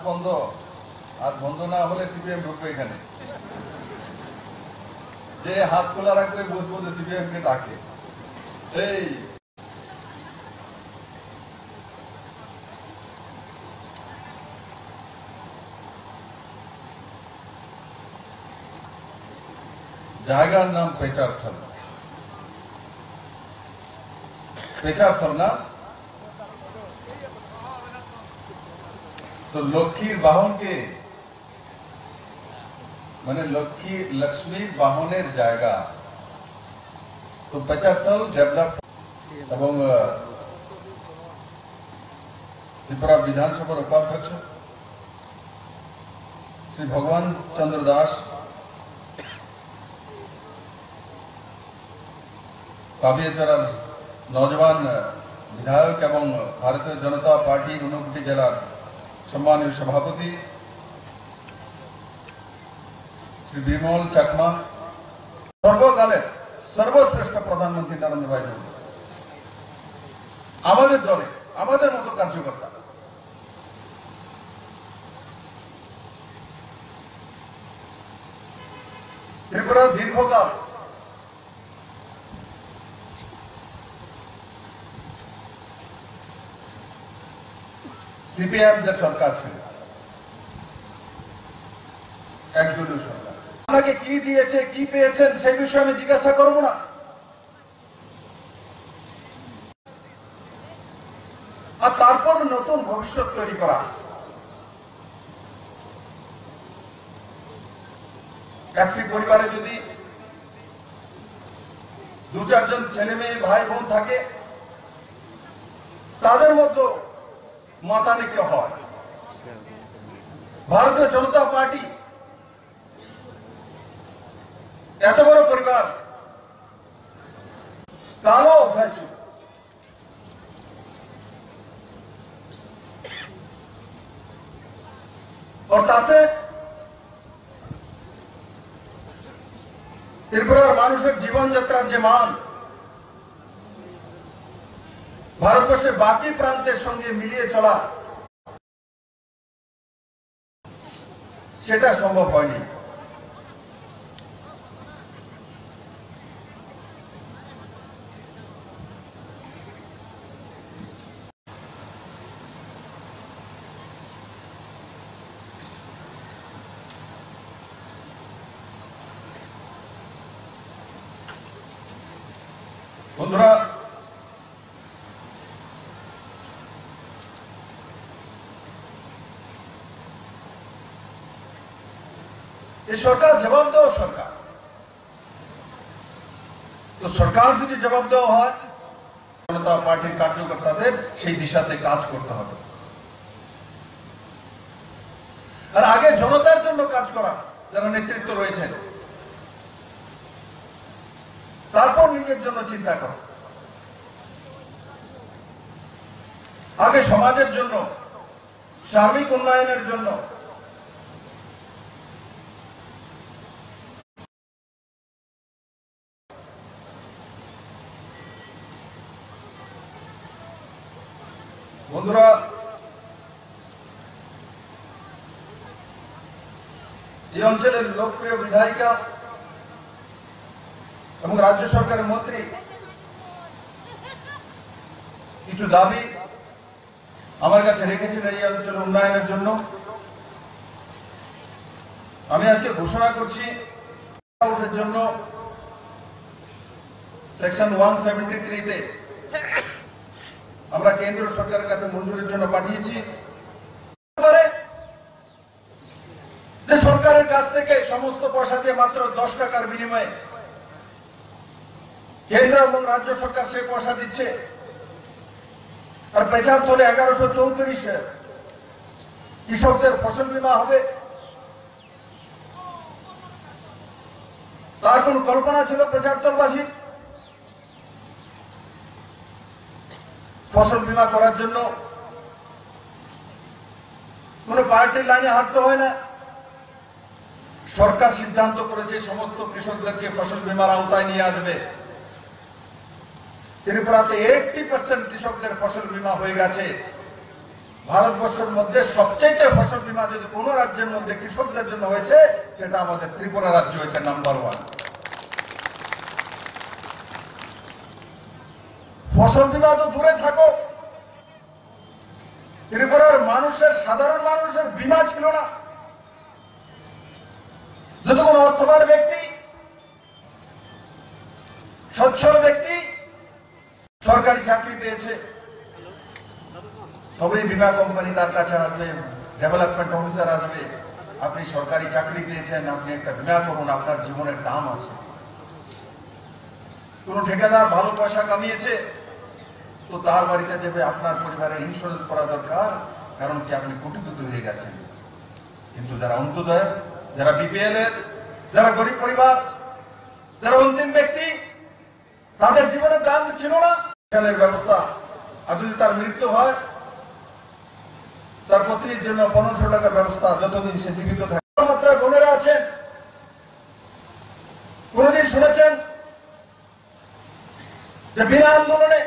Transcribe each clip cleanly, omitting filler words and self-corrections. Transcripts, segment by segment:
বন্ধ আর বন্ধ না হলে সিপিএম ঢুকবে এখানে, যে হাত খোলা রাখবে বুঝবো যে সিপিএম কে ডাকে। এই জায়গার নাম পেচারথল, পেচারথল না তো লক্ষ্মীর বাহনকে মানে লক্ষ্মীর বাহনের জায়গা তো পেচারথল ডেভেলপ এবং ত্রিপুরা বিধানসভার উপাধ্যক্ষ শ্রী ভগবান চন্দ্র দাস, কাবিয়াচড়ার নজওয়ান বিধায়ক এবং ভারতীয় জনতা পার্টি ঊনকোটি জেলার সম্মানীয় সভাপতি শ্রী বিমল চাকমা, সর্বকালের সর্বশ্রেষ্ঠ প্রধানমন্ত্রী নরেন্দ্র ভাই মোদী, আমাদের দলে আমাদের মতো কার্যকর্তা, ত্রিপুরার দীর্ঘকাল সিপিএম যে সরকার ছিল, একদলীয় সরকার, আপনাকে কি দিয়েছে কি পেয়েছেন সেই বিষয়ে আমি জিজ্ঞাসা করব না। আর তারপর নতুন ভবিষ্যৎ তৈরি করা। একটি পরিবারে যদি দু চারজন ছেলে মেয়ে ভাই বোন থাকে, তাদের মধ্যে মতানৈক্য হয়। ভারতীয় জনতা পার্টি এত বড় পরিবার কালো অধ্যায় ছিল, তাতে ত্রিপুরার মানুষের জীবনযাত্রার যে মান ভারতবর্ষের বাকি প্রান্তের সঙ্গে মিলিয়ে চলা, সেটা সম্ভব হয়নি। বন্ধুরা, এই সরকার জবাব দেওয়া সরকার, তো সরকার যদি জবাব দেওয়া হয়, জনতা পার্টির কার্যকর্তাদের সেই দিশাতে কাজ করতে হবে। আর আগে জনতার জন্য কাজ করা যারা নেতৃত্ব রয়েছেন, তারপর নিজের জন্য চিন্তা করা। আগে সমাজের জন্য, সার্বিক উন্নয়নের জন্য। বন্ধুরা, এই অঞ্চলের লোকপ্রিয় বিধায়িকা এবং রাজ্য সরকারের মন্ত্রী কিছু দাবি আমার কাছে রেখেছেন এই অঞ্চলের উন্নয়নের জন্য। আমি আজকে ঘোষণা করছি, জন্য সেকশন 173-তে আমরা কেন্দ্র সরকারের কাছে মঞ্জুরির জন্য পাঠিয়েছি যে সরকারের কাছ থেকে সমস্ত পয়সা দিয়ে মাত্র 10 টাকার বিনিময়ে কেন্দ্র এবং রাজ্য সরকার সেই পয়সা দিচ্ছে। আর পেচারথলে 1134 কৃষকদের ফসল বীমা হবে, তার কোন কল্পনা ছিল পেচারথলবাসী? ফসল বীমা করার জন্য কোন পার্টির লাইনে হাঁটতে হয় না। সরকার সিদ্ধান্ত করেছে সমস্ত কৃষকদেরকে ফসল বীমার আওতায় নিয়ে আসবে। ত্রিপুরাতে 80% কৃষকদের ফসল বীমা হয়ে গেছে। ভারতবর্ষের মধ্যে সবচেয়ে ফসল যদি কোন রাজ্যের মধ্যে কৃষকদের জন্য হয়েছে, সেটা আমাদের ত্রিপুরা রাজ্য হয়েছে নাম্বার 1। ফসল বীমা তো দূরে থাকো, ত্রিপুরার মানুষের, সাধারণ মানুষের বীমা ছিল না। যদি কোন অর্থবান ব্যক্তি, সচ্ছল ব্যক্তি সরকারি চাকরি পেয়েছে, তবেই বীমা কোম্পানি তার কাছে আসবে, ডেভেলপমেন্ট অফিসার আসবে, আপনি সরকারি চাকরি পেয়েছেন, আপনি একটা বীমা করুন, আপনার জীবনের দাম আছে। কোন ঠিকাদার ভালো পয়সা কামিয়েছে, তো তার বাড়িতে যাবে, আপনার পরিবারের ইন্স্যুরেন্স করা দরকার, কারণ কি আপনি কোটিপতি হয়ে গেছেন। কিন্তু যারা অন্তোদয়ের, যারা বিপিএল এর, যারা গরিব পরিবার, যারা অন্তিম ব্যক্তি, তাদের জীবনের দাম ছিল না। এখানের ব্যবস্থা, আর যদি তার মৃত্যু হয়, তার পত্নীর জন্য 1500 টাকার ব্যবস্থা, যতদিন সে জীবিত থাকে। মাত্রায় বোনেরা আছেন, কোনদিন শুনেছেন যে বিনা আন্দোলনে,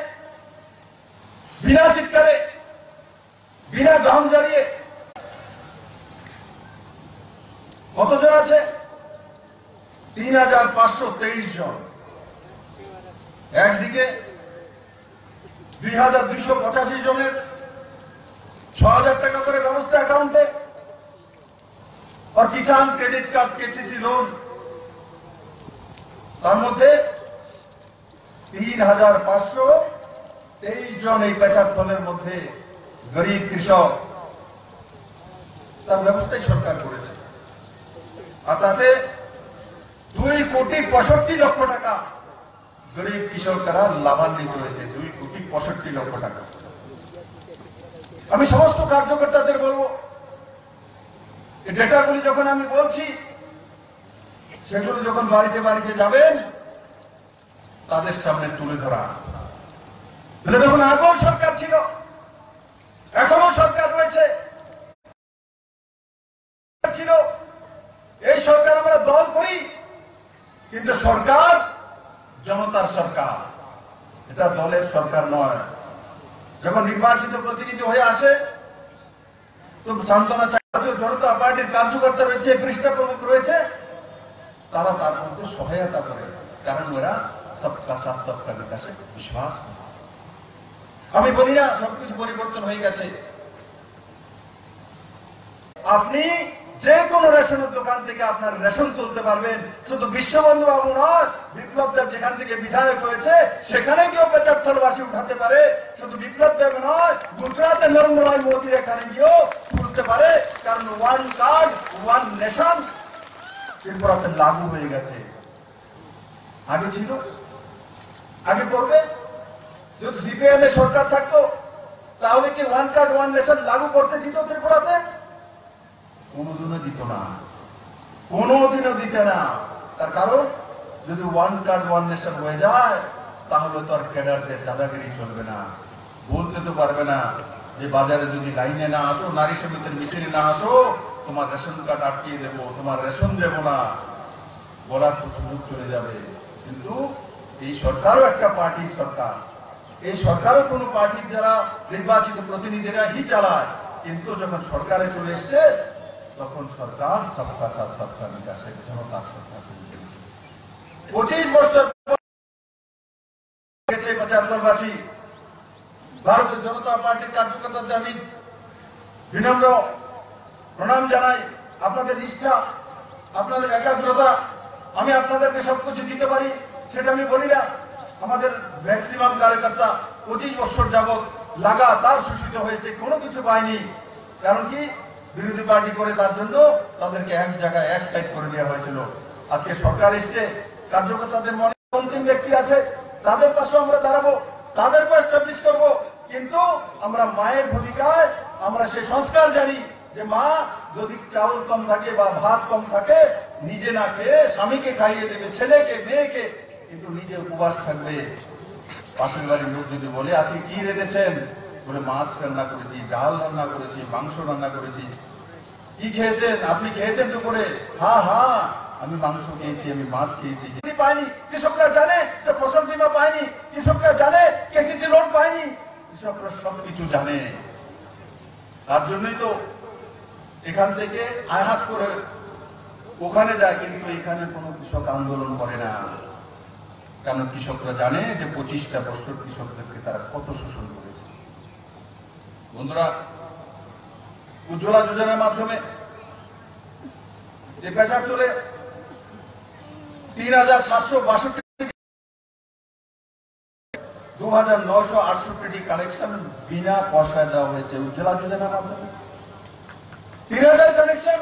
বিনা চিৎকারে, বিনা গান জ্বালিয়ে কতজন আছে? 3523 জন। একদিকে 2285 জনের 6000 টাকা করে ব্যবস্থা অ্যাকাউন্টে, আর কিষাণ ক্রেডিট কার্ড, কেসিসি লোন, তার মধ্যে 3523 জন এই 75 মধ্যে গরিব কৃষক, তার ব্যবস্থাই সরকার করেছে। আর তাতে 2,65,00,000 টাকা গরিব কৃষকরা লাভান্বিত হয়েছে। 2,65,00,000 টাকা। আমি সমস্ত কার্যকর্তাদের বলবো, এই ডেটাগুলি যখন আমি বলছি, সেগুলো যখন বাড়িতে বাড়িতে যাবেন, তাদের সামনে তুলে ধরা। যখন আগেও সরকার ছিল, এখনো সরকার রয়েছে, ছিল, এই সরকার আমরা দল করি, কিন্তু সরকার জনতার সরকার, এটা দলের সরকার নয়। যখন নির্বাচিত প্রতিনিধি হয়ে আসে, তো সান্ত্বনা জাতীয় জনতা পার্টির কার্যকর্তা রয়েছে, পৃষ্ঠা প্রমুখ রয়েছে, তারা তার মধ্যে সহায়তা করে, কারণ ওরা সবকা সাথ সবকা বিকাশে বিশ্বাস করে। আমি বলি না সবকিছু পরিবর্তন হয়ে গেছে। আপনি যে কোনো রেশনের দোকান থেকে আপনার রেশন তুলতে পারবেন। শুধু বিশ্ববন্ধু বাবু নয়, বিপ্লব দেব যেখান থেকে বিধায়ক হয়েছে, সেখানে গিয়েও 75 উঠাতে পারে। শুধু বিপ্লব দেব নয়, গুজরাটে নরেন্দ্র ভাই মোদীর এখানে গিয়েও তুলতে পারে, কারণ 1 কার্ড 1 নেশন ত্রিপুরাতে লাগু হয়ে গেছে। আগে ছিল, আগে করবে। যদি সিপিএম এর সরকার থাকতো, তাহলে কি 1 কার্ড 1 নেশন লাগু করতে দিত ত্রিপুরাতে? কোনদিনও দিত না, কোনদিনও দিতে না। তার কারণ, যদি 1 কার্ড 1 নেশন হয়ে যায়, তাহলে তো আর ক্যাডারদের দাদাগিরি চলবে না। বলতে তো পারবে না যে বাজারে যদি লাইনে না আসো, নারী সমিতির মিছিলে না আসো, তোমার রেশন কার্ড আটকিয়ে দেবো, তোমার রেশন দেবো না, বলার তো সুযোগ চলে যাবে। কিন্তু এই সরকারও একটা পার্টির সরকার, এই সরকারও কোন পার্টির যারা নির্বাচিত প্রতিনিধিরা হি চালায়। কিন্তু যখন সরকারে চলে এসছে, তখন সরকার সবকা সাথ সবকা বিকাশের জনতার সরকার। 25 বছর গেছে 75বাসী। ভারতীয় জনতা পার্টির কার্যকর্তাদের আমি বিনম্র প্রণাম জানাই। আপনাদের নিষ্ঠা, আপনাদের একাগ্রতা, আমি আপনাদেরকে সবকিছু দিতে পারি সেটা আমি বলি না। আমাদের ম্যাক্সিমাম কার্যকর্তা 25 বছর যাবৎ লাগাতার শোষিত হয়েছে, কোনো কিছু পায়নি। কারণ কি, বিরোধী পার্টি করে তার জন্য তাদেরকে এক জায়গায় এক সাইড করে দেওয়া হয়েছিল। আজকে সরকার এসছে, কার্যকর্তাদের মনে অন্তিম ব্যক্তি আছে, তাদের পাশে আমরা দাঁড়াবো, তাদেরকে এস্টাবলিশ করবো। কিন্তু আমরা মায়ের ভূমিকায় আমরা সেই সংস্কার জানি যে মা যদি চাউল কম থাকে বা ভাত কম থাকে, নিজে না খেয়ে স্বামীকে খাইয়ে দেবে, ছেলেকে, মেয়েকে, কিন্তু নিজে উপবাস থাকবে। পাশের বাড়ির লোক যদি বলে আজকে কি রেঁধেছেন, বলে মাছ রান্না করেছি, ডাল রান্না করেছি, মাংস রান্না করেছি। কি খেয়েছেন? আপনি খেয়েছেন দুপুরে? হ্যাঁ হ্যাঁ, আমি মাংস খেয়েছি, আমি মাছ খেয়েছি। পায়নি, কৃষকরা জানে যে ফসল বীমা পায়নি, কৃষকরা জানে কেসিসি লোন পায়নি, কৃষকরা সবকিছু জানে। তার জন্যই তো এখান থেকে আয়াত করে ওখানে যায়, কিন্তু এখানে কোনো কৃষক আন্দোলন করে না। কারণ কৃষকরা জানে যে 25টা বছর কৃষকদেরকে তারা কত শোষণ করেছে। বন্ধুরা, উজ্জ্বলা যোজনার মাধ্যমে এই পেঁচারতলে 3,762 2,968টি কানেকশন বিনা পয়সায় দেওয়া হয়েছে উজ্জ্বলা যোজনার মাধ্যমে। 3,000 কানেকশন।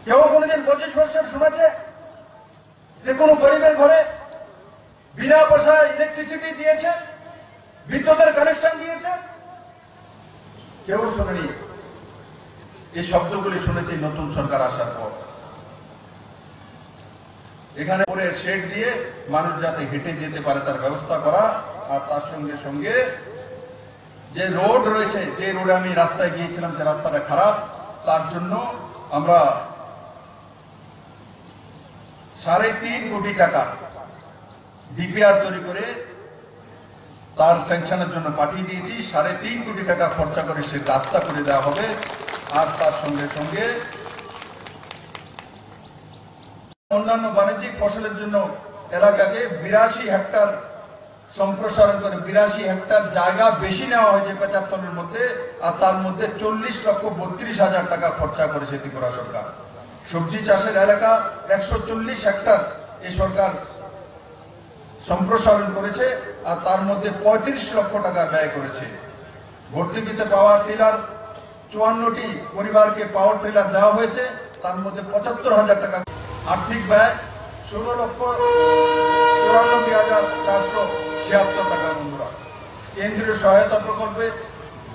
কেউ কোনদিন 25 বছর শুনেছে যে কোন গরিবের ঘরে বিনা পয়সায় ইলেকট্রিসিটি দিয়েছে, বিদ্যুতের কানেকশন দিয়েছে? কেউ শোনেনি। এই শব্দগুলি শুনেছি নতুন সরকার আসার পর। এখানে পরে শেড দিয়ে মানুষ যাতে হেঁটে যেতে পারে তার ব্যবস্থা করা, আর তার সঙ্গে সঙ্গে যে রোড রয়েছে, যে রোডে আমি রাস্তায় গিয়েছিলাম সে রাস্তাটা খারাপ, তার জন্য আমরা 3.5 কোটি টাকা ডিপিআর তৈরি করে তার স্যাংশনের জন্য পাঠিয়ে দিয়েছি। 3.5 কোটি টাকা খরচা করে সে রাস্তা করে দেওয়া হবে। আর তার সঙ্গে সঙ্গে অন্যান্য বাণিজ্যিক ফসলের জন্য এলাকাকে 82 হেক্টর সম্প্রসারণ করে 82 হেক্টর জায়গা বেশি নেওয়া হয়েছে 75-এর মধ্যে, আর তার মধ্যে 40,32,000 টাকা খরচা করেছে ত্রিপুরা সরকার। সবজি চাষের এলাকা 140 হেক্টর এই সরকার সম্প্রসারণ করেছে, আর তার মধ্যে 35 লক্ষ টাকা ব্যয় করেছে। ভর্তুকিতে পাওয়ার টিলার 54টি পরিবারকে পাওয়ার টিলার দেওয়া হয়েছে, তার মধ্যে 75,000 টাকা। আর্থিক ব্যয় 16,94,476 টাকা। বন্ধুরা, কেন্দ্রীয় সহায়তা প্রকল্পে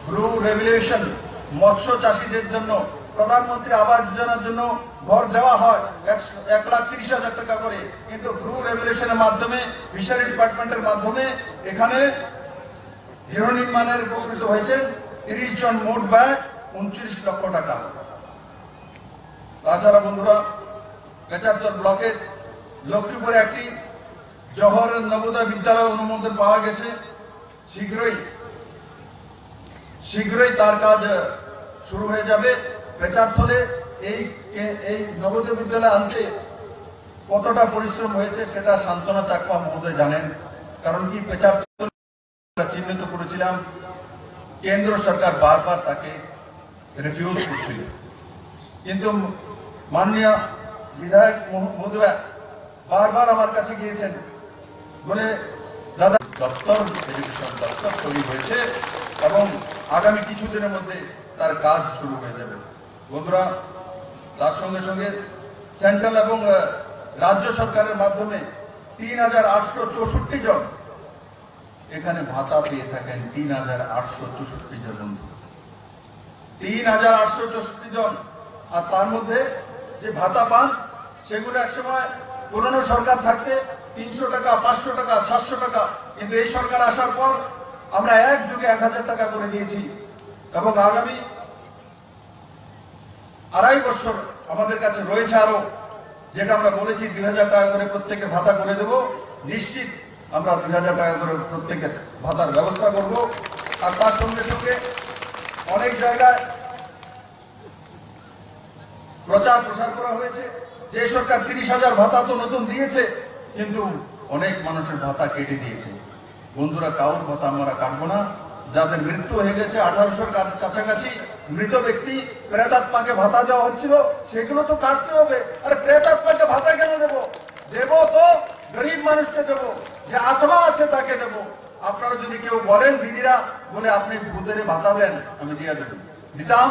ব্লু রেভলিউশন মৎস্য চাষীদের জন্য প্রধানমন্ত্রী আবাস যোজনার জন্য ঘর দেওয়া হয় 1,30,000 টাকা করে, কিন্তু ব্লু রেভলিউশনের মাধ্যমে ফিশারি ডিপার্টমেন্টের মাধ্যমে এখানে গৃহ নির্মাণের উপকৃত হয়েছে 30 জন, মোট ব্যয় 29 লক্ষ টাকা। তাছাড়া বন্ধুরা, পেঁচারতল ব্লকের লক্ষ্মীপুরে একটি জওহর নবোদয় বিদ্যালয় অনুমোদন পাওয়া গেছে। শীঘ্রই তার কাজ শুরু হয়ে যাবে। পেঁচারতলে এই নবোদয় বিদ্যালয় আনতে কতটা পরিশ্রম হয়েছে সেটা সান্ত্বনা চাকমা মহোদয় জানেন। কারণ কি, পেঁচারতল চিহ্নিত করেছিলাম, কেন্দ্র সরকার বারবার তাকে রিফিউজ করছিল, কিন্তু মাননীয় বিধায়ক মহোদয় বারবার আমার কাছে গিয়েছেন, বলে দাদা দপ্তর এডুকেশন দপ্তর তৈরি হয়েছে এবং আগামী কিছুদিনের মধ্যে তার কাজ শুরু হয়ে যাবে। বন্ধুরা, তার সঙ্গে সঙ্গে সেন্ট্রাল এবং রাজ্য সরকারের মাধ্যমে 3,864 জন এখানে ভাতা পেয়ে থাকেন। 3,864 জন বন্ধু, 3,864 জন। আর তার মধ্যে যে ভাতা পান সেগুলো একসময় পুরনো সরকার থাকতে 300 টাকা, 500 টাকা, 700 টাকা, কিন্তু এই সরকার আসার পর আমরা এক যুগে 1,000 টাকা করে দিয়েছি এবং আগামী 2.5 বছর আমাদের কাছে রয়েছে আরো, যেটা আমরা বলেছি 2,000 টাকা করে প্রত্যেকের ভাতা করে দেব। নিশ্চিত আমরা 2,000 টাকা করে প্রত্যেকের ভাতার ব্যবস্থা করব। আর তার সঙ্গে সঙ্গে অনেক জায়গায় প্রচার প্রসার করা হয়েছে যে সরকার 30,000 ভাতা তো নতুন দিয়েছে, কিন্তু অনেক মানুষের ভাতা কেটে দিয়েছে। বন্ধুরা, কাউর ভাতা আমরা কাটবো না। যাদের মৃত্যু হয়ে গেছে 1800-র কাছাকাছি মৃত ব্যক্তি, প্রেতাত্মাকে ভাতা দেওয়া হচ্ছিল, সেগুলো তো কাটতে হবে। আর প্রেতাত্মাকে ভাতা কেন দেবো? দেবো তো গরিব মানুষকে দেবো, যে আত্মা আছে তাকে দেবো। আপনারা যদি কেউ বলেন দিদিরা বলে আপনি ভূতের ভাতা দেন, আমি দিয়ে দেব, দিতাম।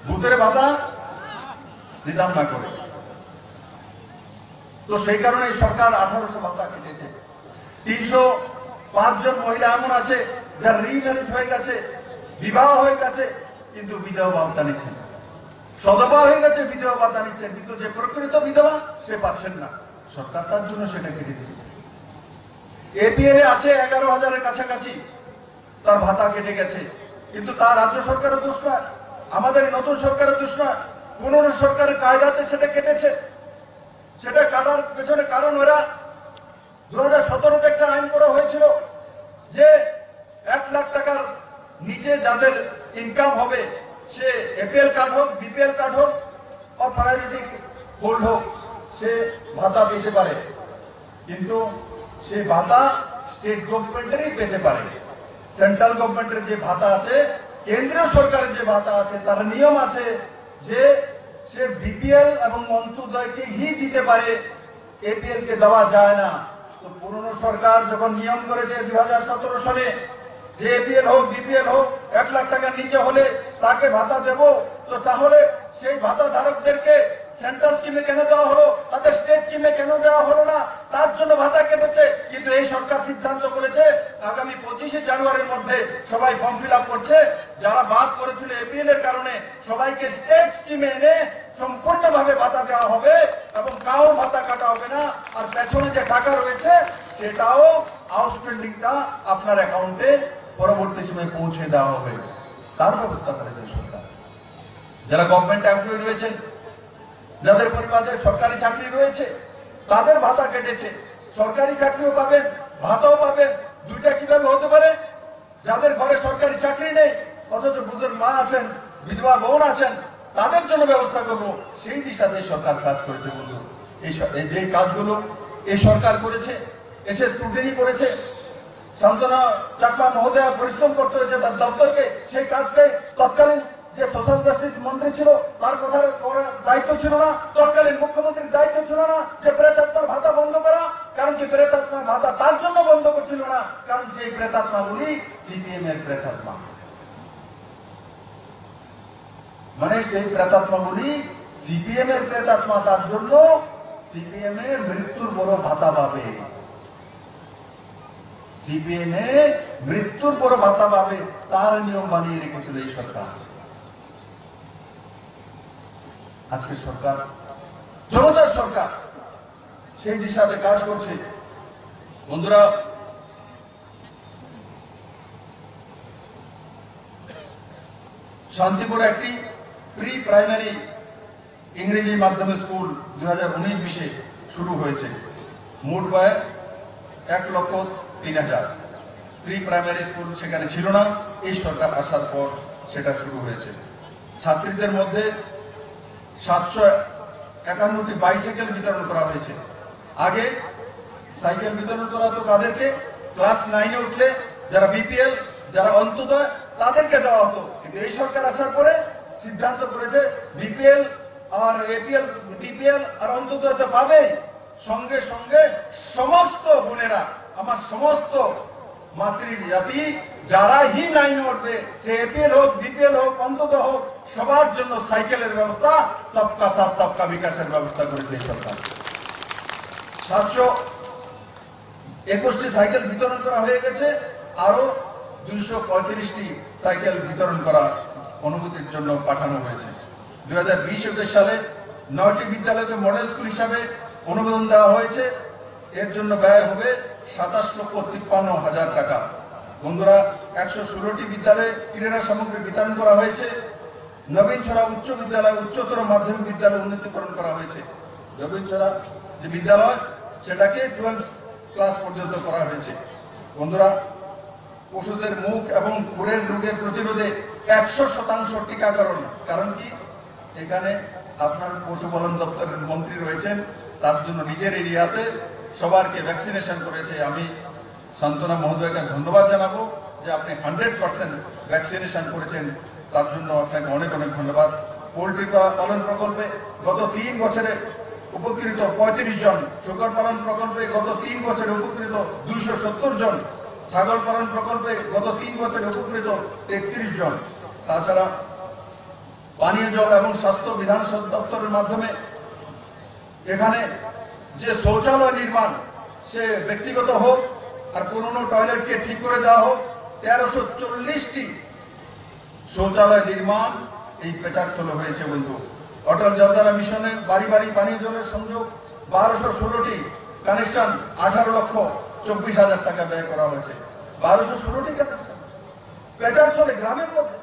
ভূতের ভাতা দিতাম না করে। তো সেই কারণে সরকার 1800 ভাতা কেটেছে। 305 জন মহিলা এমন আছে যার রিম্যারেজ হয়ে গেছে, বিবাহ হয়ে গেছে, কিন্তু বিধবা ভাতা নিচ্ছেন। সদবা হয়ে গেছে, বিধবা ভাতা নিচ্ছেন, কিন্তু যে প্রকৃত বিধবা সে পাচ্ছেন না। সরকার তার জন্য সেটা কেটে দিয়েছে। এপিএল আছে 11,000-এর কাছাকাছি, তার ভাতা কেটে গেছে, কিন্তু তার রাজ্য সরকারের দোষ নয়, আমাদের নতুন সরকারের দোষ নয়। পুরনো সরকারের কায়দাতে সেটা কেটেছে। সেটা কাটার পেছনে কারণ ওরা 2017-তে একটা আইন করা হয়েছিল যে 1 লাখ টাকার নিচে যাদের ইনকাম হবে, সে এপিএল কার্ড হোক, বিপিএল কার্ড হোক, আর প্রায়োরিটি হোল্ড হোক, সে ভাতা পেতে পারে। কিন্তু সেই ভাতা স্টেট গভর্নমেন্টেরই পেতে পারে। সেন্ট্রাল গভর্নমেন্টের যে ভাতা আছে, কেন্দ্রীয় সরকারের যে ভাতা আছে, তার নিয়ম আছে যে সে বিপিএল এবং অন্তোদয়কে হি দিতে পারে, এপিএল কে দেওয়া যায় না। তো পুরনো সরকার যখন নিয়ম করেছে 2017 সালে যে এপিএল হোক বিপিএল হোক 1 লাখ টাকার নিচে হলে তাকে ভাতা দেব, তো তাহলে সেই ভাতা ধারকদেরকে সেন্ট্রাল স্কিমে কেন দেওয়া হলো, তাদের স্টেট স্কিমে কেন দেওয়া হলো না? তার জন্য ভাতা কেটেছে। কিন্তু এই সরকার সিদ্ধান্ত করেছে আগামী 25শে জানুয়ারির মধ্যে সবাই ফর্ম ফিল আপ করছে, যারা বাদ করেছিল এপিএল এর কারণে সবাইকে স্টেট স্কিমে এনে সম্পূর্ণভাবে ভাতা দেওয়া হবে এবং কারো ভাতা কাটা হবে না। আর পেছনে যে টাকা রয়েছে সেটাও আউটস্ট্যান্ডিংটা আপনার অ্যাকাউন্টে পরবর্তী সময় পৌঁছে দেওয়া হবে, তার ব্যবস্থা করেছে সরকার। যারা গভর্নমেন্ট এমপ্লয়ি রয়েছেন, যাদের পরিবারে সরকারি চাকরি রয়েছে, তাদের ভাতা কেটেছে। সরকারি চাকরিও পাবেন, ভাতাও পাবেন, দুইটা কিভাবে হতে পারে? যাদের ঘরে সরকারি চাকরি নেই অথচ বুজুর্গ মা আছেন, বিধবা বোন আছেন, তাদের জন্য ব্যবস্থা করবো, সেই দিশাতে সরকার কাজ করেছে। বন্ধু, এই যে কাজগুলো এই সরকার করেছে, এসে স্ক্রুটিনি করেছে, শান্তনা চাকমা মহোদয়া পরিশ্রম করতে হয়েছে তার দপ্তরকে, সেই কাজটাই তৎকালীন যে সোশ্যাল জাস্টিস মন্ত্রী ছিল তার কথা করার দায়িত্ব ছিল না, তৎকালীন মুখ্যমন্ত্রীর দায়িত্ব ছিল না যে প্রেতাত্মার ভাতা বন্ধ করা। কারণ কি প্রেতাত্মার ভাতা তার জন্য বন্ধ করছিল না, কারণ সেই প্রেতাত্মাগুলি সিপিএম এর প্রেতাত্মা, মানে সেই প্রেতাত্মাগুলি সিপিএম এর প্রেতাত্মা, তার জন্য সিপিএম এর মৃত্যুর বড় ভাতা পাবে, সিপিএম এর মৃত্যুর বড় ভাতা পাবে, তার নিয়ম বানিয়ে রেখেছিল এই সরকার। আজকে সরকার জনতার সরকার সেই দিশাতে কাজ করছে। বন্ধুরা, শান্তিপুরে একটি প্রি প্রাইমারি ইংরেজি মাধ্যমে স্কুল 2019-20 শুরু হয়েছে। মোট ব্যয় 1,03,000। প্রি প্রাইমারি স্কুল সেখানে ছিল না, এই সরকার আসার পর সেটা শুরু হয়েছে। ছাত্রীদের মধ্যে 751টি বাইসাইকেল বিতরণ করা হয়েছে। আগে সাইকেল বিতরণ করা হতো কাদেরকে? ক্লাস 9-এ উঠলে যারা বিপিএল, যারা অন্তোদয়, তাদেরকে দেওয়া হতো। কিন্তু এই সরকার আসার পরে সিদ্ধান্ত করেছে বিপিএল আর এপিএল, বিপিএল আর অন্তোদয় তো পাবেই, সঙ্গে সঙ্গে সমস্ত বোনেরা, আমার সমস্ত মাতৃজাতি যারা হি 9-এ উঠবে, সে এপিএল হোক, বিপিএল হোক, অন্তোদয় হোক, সবার জন্য সাইকেলের ব্যবস্থা, সবকা সাথ সবকা বিকাশের ব্যবস্থা করেছে এই সরকার। 721টি সাইকেল বিতরণ করা হয়ে গেছে, আরো 235টি সাইকেল বিতরণ করার অনুমতির জন্য পাঠানো হয়েছে। 2020-21 সালে 9টি বিদ্যালয়কে মডেল স্কুল হিসাবে অনুমোদন দেওয়া হয়েছে। এর জন্য ব্যয় হবে 27,53,000 টাকা। বন্ধুরা, 116টি বিদ্যালয়ে ক্রীড়া সামগ্রী বিতরণ করা হয়েছে। নবীনছড়া উচ্চ বিদ্যালয়, উচ্চতর মাধ্যমিক বিদ্যালয় উন্নীতকরণ করা হয়েছে। নবীনছড়া যে বিদ্যালয় সেটাকে 12 ক্লাস পর্যন্ত করা হয়েছে। বন্ধুরা, পশুদের মুখ এবং খুরের রোগের প্রতিরোধে 100% টিকাকরণ। কারণ কি? এখানে আপনার পশুপালন দপ্তরের মন্ত্রী রয়েছেন, তার জন্য নিজের এরিয়াতে সবারকে ভ্যাকসিনেশন করেছে। আমি শান্তনা মহোদয়কে ধন্যবাদ জানাবো যে আপনি 100% ভ্যাকসিনেশন করেছেন, তার জন্য আপনাকে অনেক অনেক ধন্যবাদ। পোল্ট্রি পালন প্রকল্পে গত 3 বছরে উপকৃত 35 জন, শুকর পালন প্রকল্পে গত 3 বছরে উপকৃত 270 জন, ছাগল পালন প্রকল্পে গত 3 বছরে উপকৃত 33 জন। তাছাড়া পানীয় জল এবং স্বাস্থ্য বিধান দপ্তরের মাধ্যমে এখানে যে শৌচালয় নির্মাণ, সে ব্যক্তিগত হোক আর পুরনো টয়লেটকে ঠিক করে দেওয়া হোক, 1340টি শৌচালয় নির্মাণ এই পেচারতলে হয়েছে। বন্ধু, অটল জলধারা মিশনের বাড়ি বাড়ি পানীয় জলের সংযোগ 1216টি কানেকশন, 18,24,000 টাকা ব্যয় করা হয়েছে। 1216টি কানেকশন পেচারতলে গ্রামের মধ্যে,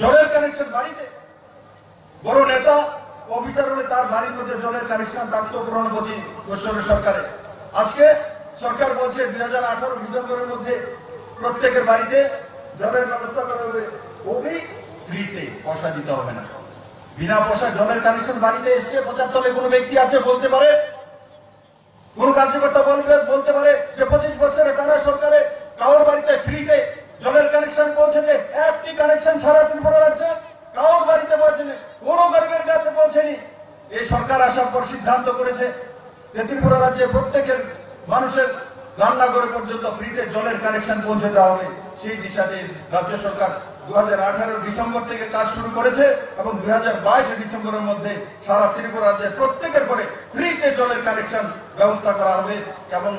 জলের কানেকশন বাড়িতে। বড় নেতা অফিসার হলে তার বাড়ির মধ্যে জলের কানেকশন থাকতো পুরনো বছরের সরকারে। আজকে সরকার বলছে 2018 ডিসেম্বরের মধ্যে প্রত্যেকের বাড়িতে জলের ব্যবস্থা করা হবে। ওবি ফ্রিতে, পয়সা দিতে হবে না। বিনা পয়সা জলের কানেকশন বাড়িতে এসছে 75 কোনো ব্যক্তি আছে বলতে পারে, কোন কার্যকর্তা বলতে পারে যে 25 বছরের টানা সরকারে কারোর বাড়িতে ফ্রিতে জলের কানেকশন পৌঁছেছে? একটি কানেকশন সারা ত্রিপুরা রাজ্যে কারোর বাড়িতে পৌঁছেনি, কোন গরিবের কাছে পৌঁছেনি। এই সরকার আসার পর সিদ্ধান্ত করেছে যে ত্রিপুরা রাজ্যে প্রত্যেকের মানুষের রান্নাঘরে পর্যন্ত ফ্রিতে জলের কানেকশন পৌঁছে দেওয়া হবে। সেই দিশাতে রাজ্য সরকার 2018 ডিসেম্বর থেকে কাজ শুরু করেছে এবং 2022 ডিসেম্বরের মধ্যে সারা ত্রিপুরা রাজ্যে প্রত্যেকের ঘরে ফ্রিতে জলের কানেকশন ব্যবস্থা করা হবে এবং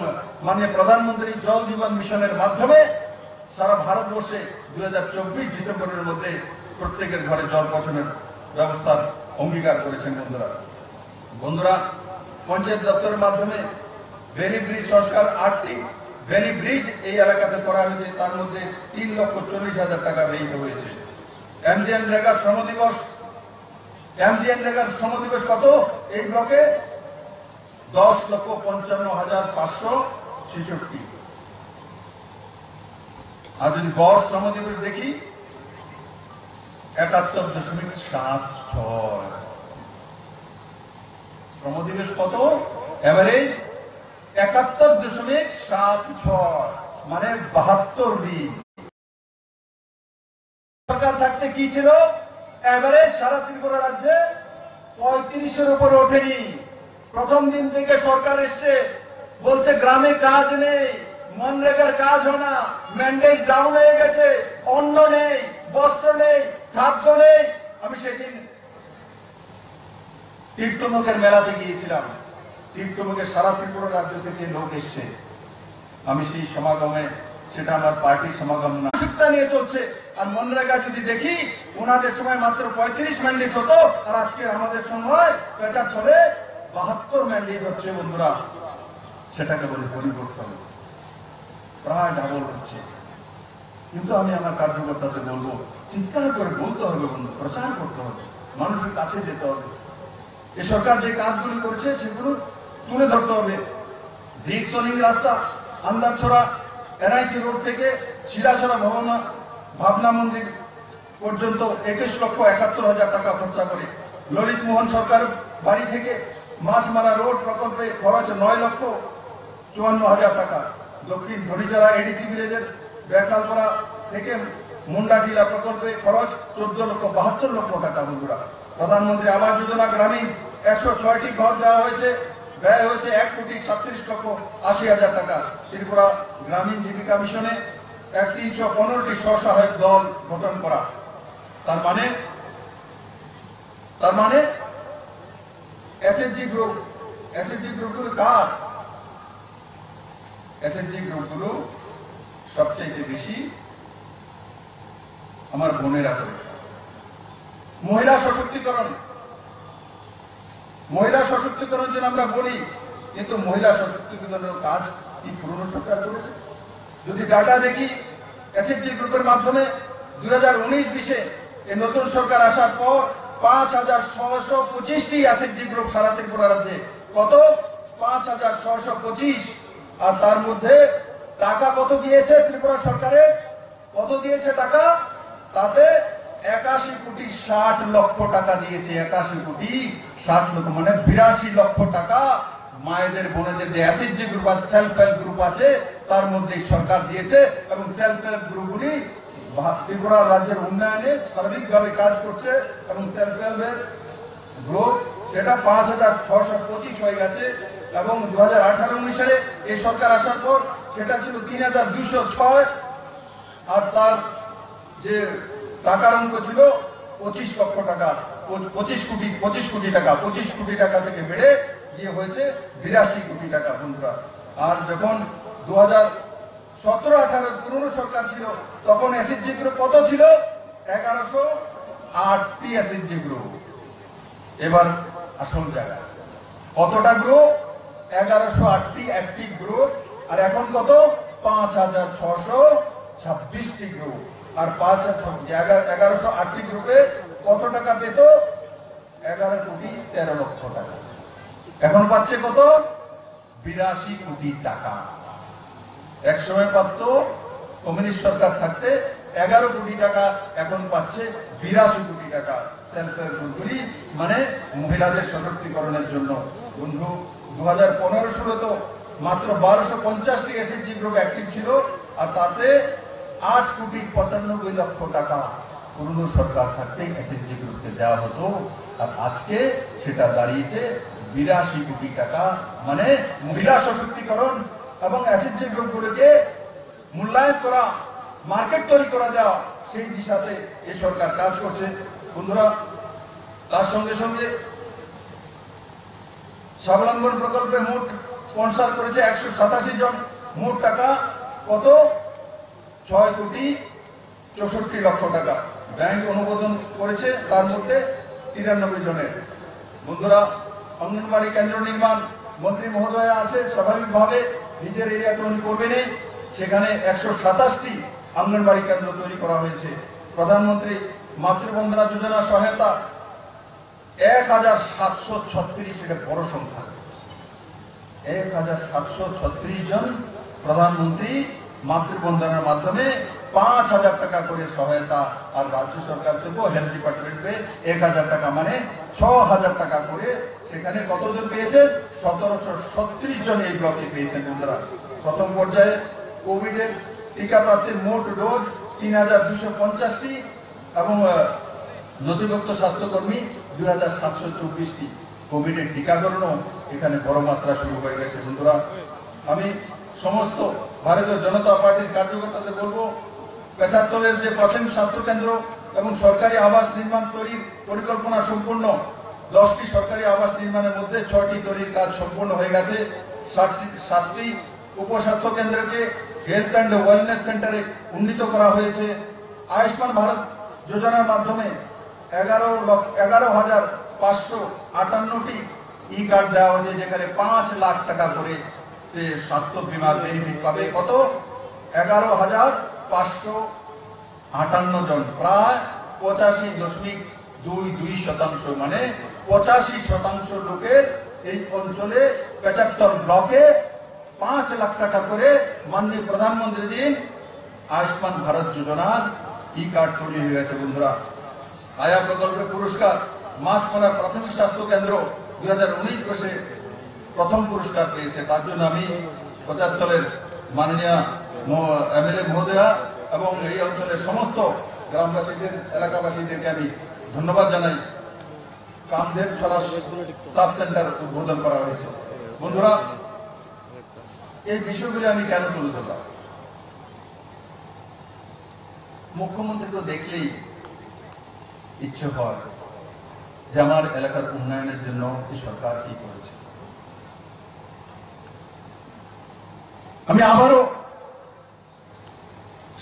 মাননীয় প্রধানমন্ত্রী জল জীবন মিশনের মাধ্যমে সারা ভারতবর্ষে 2024 ডিসেম্বরের মধ্যে প্রত্যেকের ঘরে জল পৌঁছানোর ব্যবস্থার অঙ্গীকার করেছেন। বন্ধুরা, পঞ্চায়েত দপ্তরের মাধ্যমে ভেরি ব্রিজ সংস্কার 8টি ভেরি ব্রিজ এই এলাকাতে করা হয়েছে, তার মধ্যে 3,40,000 টাকা ব্যয়িত হয়েছে। এমজিএনরেগার শ্রম দিবস কত? এই ব্লকে 10,55,566। আর যদি গড় শ্রম দিবস দেখি 71.76। শ্রম দিবস কত? এভারেজ 71.76, মানে 72 দিন। সরকার থাকতে কি ছিল? এভারেজ সারা ত্রিপুরা রাজ্যে 35-এর উপরে ওঠেনি। প্রথম দিন থেকে সরকার এসছে, বলছে গ্রামে কাজ নেই, মনরেগার কাজ হয় না, ম্যান্ডেট ডাউন হয়ে গেছে, অন্ন নেই, বস্ত্র নেই, খাদ্য নেই। আমি সেদিন তীর্থমুখের মেলাতে গিয়েছিলাম। তীর্থমুখে সারা ত্রিপুরা রাজ্য থেকে লোক এসছে। আমি সেই সমাগমে, সেটা আমার পার্টির সমাগম না, শিক্ষা নিয়ে চলছে। আর মনরেগা যদি দেখি, ওনাদের সময় মাত্র 35 ম্যান্ডেট হতো, আর আজকে আমাদের সময় পেঁচার চলে 72 ম্যান্ডেট হচ্ছে। বন্ধুরা, সেটাকে বলে পরিবর্তন, প্রায় ডাবল হচ্ছে। কিন্তু আমি আমার কার্যকর্তাদের বলবো, চিৎকার করে বলতে হবে বন্ধু, প্রচার করতে হবে, মানুষের কাছে যেতে হবে। এই সরকার যে কাজগুলি করেছে সেগুলো তুলে ধরতে হবে। ব্রিক্স সোলিং রাস্তা আন্দারছড়া এনআইসি রোড থেকে শিলাছড়া ভাবনা মন্দির পর্যন্ত 21,71,000 টাকা খরচা করে। ললিত মোহন সরকার বাড়ি থেকে মাছমারা রোড প্রকল্পে খরচ 9,54,000 টাকা। দক্ষিণ ধনিচারা এডিসি ভিলেজের বেকালপাড়া থেকে মুন্ডাটিলা প্রকল্পে খরচ 14,72,00,000 টাকা। বন্ধুরা, প্রধানমন্ত্রী আবাস যোজনা গ্রামীণ 106টি ঘর দেওয়া হয়েছে, ব্যয় হয়েছে 1,37,80,000 টাকা। ত্রিপুরা গ্রামীণ জীবিকা মিশনে 315টি স্বসহায়ক দল গঠন করা। তার মানে এসএসজি গ্রুপগুলো কার? এসএসজি গ্রুপগুলো সবচেয়ে বেশি আমার বোনেরা করে। মহিলা সশক্তিকরণ যেন আমরা বলি, কিন্তু মহিলা সশক্তিকরণের কাজ কি পুরনো সরকার করেছে? যদি ডাটা দেখি, এসএসজি গ্রুপের মাধ্যমে 2019-20 এই নতুন সরকার আসার পর 5,625টি এসএসজি গ্রুপ সারা ত্রিপুরা রাজ্যে। কত? 5,625। আর তার মধ্যে টাকা কত দিয়েছে ত্রিপুরা সরকারের? কত দিয়েছে টাকা? তাতে 81,60,00,000 টাকা দিয়েছে। 81,60,00,000, মানে 82 লক্ষ টাকা মায়েদের বোনেদের যে এসএসজি গ্রুপ আছে, সেলফ হেল্প গ্রুপ আছে, তার মধ্যে সরকার দিয়েছে। এবং সেলফ হেল্প গ্রুপগুলি ত্রিপুরা রাজ্যের উন্নয়নে সার্বিকভাবে কাজ করছে। এবং সেলফ হেল্পের গ্রুপ সেটা 5,625 হয়ে গেছে। এবং 2018-19 সালে এই সরকার আসার পর সেটা ছিল 3,206। আর তার যে টাকার অঙ্ক ছিল 25 লক্ষ টাকা, 25 কোটি টাকা। 25 কোটি টাকা থেকে বেড়ে গিয়ে হয়েছে 82 কোটি টাকা। বন্ধুরা, আর যখন 2017-18 পুরনো সরকার ছিল, তখন এসএসজি গ্রুপ কত ছিল? 1108টি এসএসজি গ্রুপ। এবার আসল জায়গা, কতটা গ্রুপ? 1108টি অ্যাক্টিভ গ্রুপ। আর এখন কত? 5,626টি গ্রুপ। আর 1108টি গ্রুপে কত টাকা পেত? 11,13,00,000 টাকা। এখন পাচ্ছে কত? 82 কোটি টাকা। এক সময় পাত কমিউনিস্ট সরকার থাকতে 11 কোটি টাকা এখন পাচ্ছে 82 কোটি টাকা সেলফ হেল্প গ্রুপগুলি, মানে মহিলাদের সশক্তিকরণের জন্য। বন্ধু 2015-16 তো মাত্র 1250টি এসএইচজি গ্রুপ অ্যাক্টিভ ছিল, আর তাতে 8,95,00,000 টাকা পুরনো সরকার থাকতেই এসএইচজি গ্রুপকে দেওয়া হতো, আর আজকে সেটা দাঁড়িয়েছে 82 কোটি টাকা। মানে মহিলা সশক্তিকরণ এবং এসএইচজি গ্রুপগুলোকে মূল্যায়ন করা, মার্কেট তৈরি করা দেওয়া, সেই দিশাতে এই সরকার কাজ করছে। বন্ধুরা, তার সঙ্গে সঙ্গে স্বাবলম্বন প্রকল্পে মোট স্পন্সর করেছে 187 জন, মোট টাকা কত? 6,64,00,000 টাকা। ব্যাংক অনুমোদন করেছে তার মধ্যে 93 জনের। বন্ধুরা, অঙ্গনবাড়ি কেন্দ্র নির্মাণ মন্ত্রী মহোদয় আছে, স্বাভাবিকভাবে নিজের এরিয়াতে উনি করবেনই, সেখানে 127টি অঙ্গনবাড়ি কেন্দ্র তৈরি করা হয়েছে। প্রধানমন্ত্রী মাতৃবন্দনা যোজনা সহায়তা 1736, এটা বড় সংখ্যা। 1736 জন প্রধানমন্ত্রী মাতৃবন্দনার মাধ্যমে 5,000 টাকা করে সহায়তা, আর রাজ্য সরকার থেকেও হেলথ ডিপার্টমেন্টে 1,000 টাকা, মানে 6,000 টাকা করে। সেখানে কতজন পেয়েছেন? 1736 জন এই ব্লকে পেয়েছেন। বন্ধুরা, প্রথম পর্যায়ে কোভিডের টিকা প্রাপ্তির মোট ডোজ 3,250টি এবং নথিভুক্ত স্বাস্থ্যকর্মী 2,724টি। কোভিডের টিকাকরণও এখানে বড় মাত্রা শুরু হয়ে গেছে। বন্ধুরা, আমি সমস্ত ভারতীয় জনতা পার্টির কার্যকর্তাদের বলবো, 75-এর যে প্রাথমিক স্বাস্থ্য কেন্দ্র এবং সরকারি আবাস নির্মাণ তৈরির পরিকল্পনা সম্পূর্ণ। 10টি সরকারি আবাস নির্মাণের মধ্যে 6টি তৈরির কাজ সম্পূর্ণ হয়ে গেছে। 7টি উপস্বাস্থ্য কেন্দ্রকে হেলথ অ্যান্ড ওয়েলনেস সেন্টারে উন্নীত করা হয়েছে। আয়ুষ্মান ভারত যোজনার মাধ্যমে 11,558টি ই কার্ড দেওয়া হয়েছে, যেখানে 5 লাখ টাকা করে সে স্বাস্থ্য বীমার বেনিফিট পাবে। কত? 11,558 জন, প্রায় 85.22%, মানে 85% লোকের এই অঞ্চলে 75 ব্লকে 5 লাখ টাকা করে মাননীয় প্রধানমন্ত্রী দিন আয়ুষ্মান ভারত যোজনার ই কার্ড তৈরি হয়ে গেছে। বন্ধুরা, আয়া প্রকল্পে পুরস্কার মাছমারা প্রাথমিক স্বাস্থ্য কেন্দ্র 2019 বর্ষে প্রথম পুরস্কার পেয়েছে। তার জন্য আমি 75-এর মাননীয় এমএলএ মহোদয়া এবং এই অঞ্চলের সমস্ত গ্রামবাসীদের, এলাকাবাসীদেরকে আমি ধন্যবাদ জানাই। কামদেব সরাস সাব সেন্টার উদ্বোধন করা হয়েছে। বন্ধুরা, এই বিষয়গুলি আমি কেন তুলে ধরলাম? মুখ্যমন্ত্রীকে দেখলেই ইচ্ছে হয় যে আমার এলাকার উন্নয়নের জন্য এই সরকার কি করেছে। আমি আবারও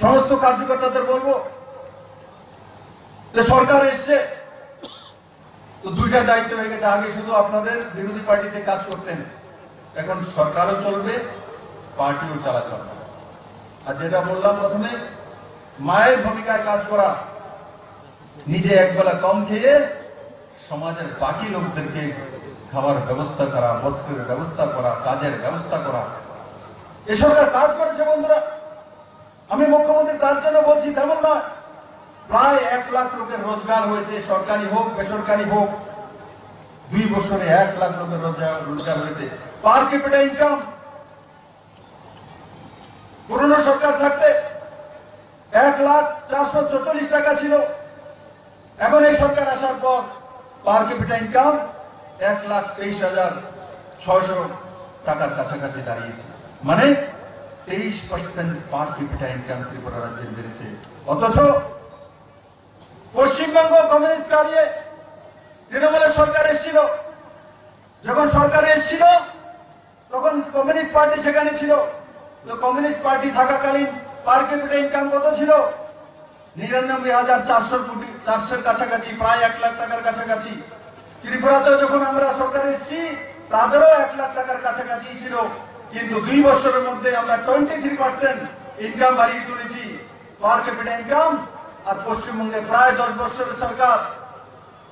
সমস্ত কার্যকর্তাদের বলবো যে সরকার এসছে তো দুইটা দায়িত্ব হয়ে গেছে। আগে শুধু আপনাদের বিরোধী পার্টিতে কাজ করতেন, এখন সরকারও চলবে, পার্টিও চালাতে হবে। আর যেটা বললাম প্রথমে, মায়ের ভূমিকায় কাজ করা, নিজে একবেলা কম খেয়ে সমাজের বাকি লোকদেরকে খাবার ব্যবস্থা করা, বস্ত্রের ব্যবস্থা করা, কাজের ব্যবস্থা করা, এ সরকার কাজ করেছে। বন্ধুরা, আমি মুখ্যমন্ত্রী তার জন্য বলছি তেমন নয়। প্রায় 1 লাখ লোকের রোজগার হয়েছে, সরকারি হোক বেসরকারি হোক। 2 বছরে 1 লাখ লোকের রোজগার হয়েছে। পার ক্যাপিটা ইনকাম পুরনো সরকার থাকতে 1,04,44 টাকা ছিল। এখন এই সরকার আসার পর পার ক্যাপিটা ইনকাম 1,23,600 টাকার কাছাকাছি দাঁড়িয়েছে, মানে 23% পার ক্যাপিটা ইনকাম ত্রিপুরা রাজ্যে বেড়েছে। অথচ পশ্চিমবঙ্গ কমিউনিস্ট কারিয়ে তৃণমূলের সরকার এসেছিল, যখন সরকার এসেছিল তখন কমিউনিস্ট পার্টি সেখানে ছিল। তো কমিউনিস্ট পার্টি থাকাকালীন পার ক্যাপিটা ইনকাম কত ছিল? 99,400 কাছাকাছি, প্রায় 1 লাখ টাকার কাছাকাছি। ত্রিপুরাতেও যখন আমরা সরকার এসেছি তাদেরও 1 লাখ টাকার কাছাকাছি ছিল, কিন্তু 2 বছরের মধ্যে আমরা 23% ইনকাম বাড়িয়ে তুলেছি পার ক্যাপিটা ইনকাম। আর পশ্চিমবঙ্গে প্রায় 10 বছরের সরকার,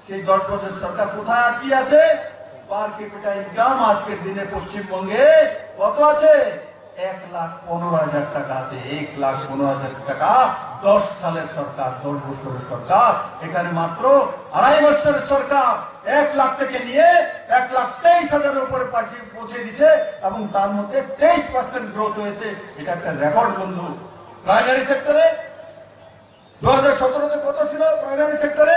সেই 10 বছরের সরকার কোথায় কি আছে? পার ক্যাপিটা ইনকাম আজকের দিনে পশ্চিমবঙ্গে কত আছে? 1,15,000 টাকা আছে। 1,15,000 টাকা 10 সালের সরকার, 10 বছরের সরকার। এখানে মাত্র 2.5 বছরের সরকার 1 লাখ থেকে নিয়ে 1,23,000 উপরে পৌঁছে দিচ্ছে এবং তার মধ্যে 23% গ্রোথ হয়েছে। এটা একটা রেকর্ড বন্ধু। প্রাইমারি সেক্টরে 2017-তে কত ছিল? প্রাইমারি সেক্টরে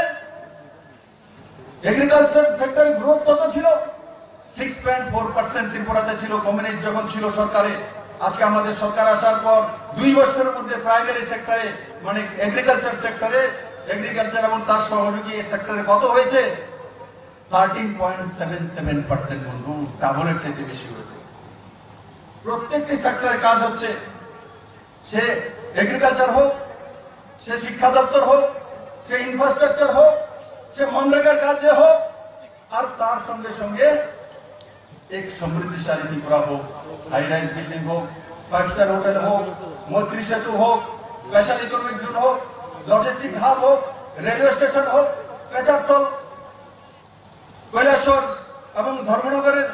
এগ্রিকালচার সেক্টরে গ্রোথ কত ছিল? 6.4% ত্রিপুরাতে ছিল কমিউনিস্ট যখন ছিল সরকারে। আজকে আমাদের সরকার আসার পর 2 বছরের মধ্যে প্রাইমারি সেক্টরে মানে এগ্রিকালচার সেক্টরে, এগ্রিকালচার এবং তার সহযোগী সেক্টরে কত হয়েছে? 13.77% বন্ধু, ডাবলের চাইতে বেশি হয়েছে। প্রত্যেকটি সেক্টরে কাজ হচ্ছে, সে এগ্রিকালচার হোক, সে শিক্ষা দপ্তর হোক, সে ইনফ্রাস্ট্রাকচার হোক, সে মনরেগার কাজে হোক, আর তার সঙ্গে সঙ্গে এক সমৃদ্ধিশালী ত্রিপুরা হোক, হাই রাইজ বিল্ডিং হোক, 5 স্টার হোটেল হোক, মৈত্রী সেতু হোক, স্পেশাল ইকোনমিক জোন হোক, লজিস্টিক হাব হোক, রেলওয়ে স্টেশন হোক, পেচারতল, কৈলাসর এবং ধর্মনগরের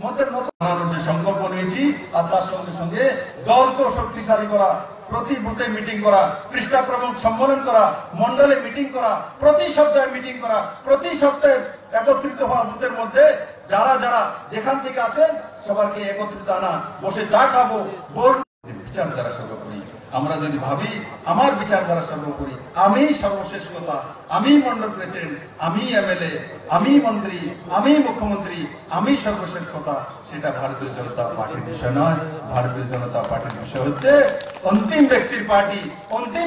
মধ্যে নতুন যে সংকল্প নিয়েছি, আর তার সঙ্গে সঙ্গে দলকে শক্তিশালী করা, প্রতি বুথে মিটিং করা, পৃষ্ঠা প্রবন্ধ সম্মেলন করা, মন্ডলে মিটিং করা, প্রতি সপ্তাহে মিটিং করা, প্রতি সপ্তাহে একত্রিত হওয়া বুথের মধ্যে যারা যারা যেখান থেকে আছেন সবাইকে একত্রিত আনা, বসে চা খাবো, বিচারধারা সর্বোপরি। আমরা যদি ভাবি আমার বিচারধারা সর্বোপরি, আমি সর্বশেষ কথা, আমি মন্ডল প্রেসিডেন্ট, আমি এমএলএ, আমি মন্ত্রী, আমি মুখ্যমন্ত্রী, আমি সর্বশেষ কথা, সেটা ভারতীয় জনতা পার্টির বিষয় নয়। ভারতীয় জনতা পার্টির বিষয় হচ্ছে অন্তিম ব্যক্তির পার্টি, অন্তিম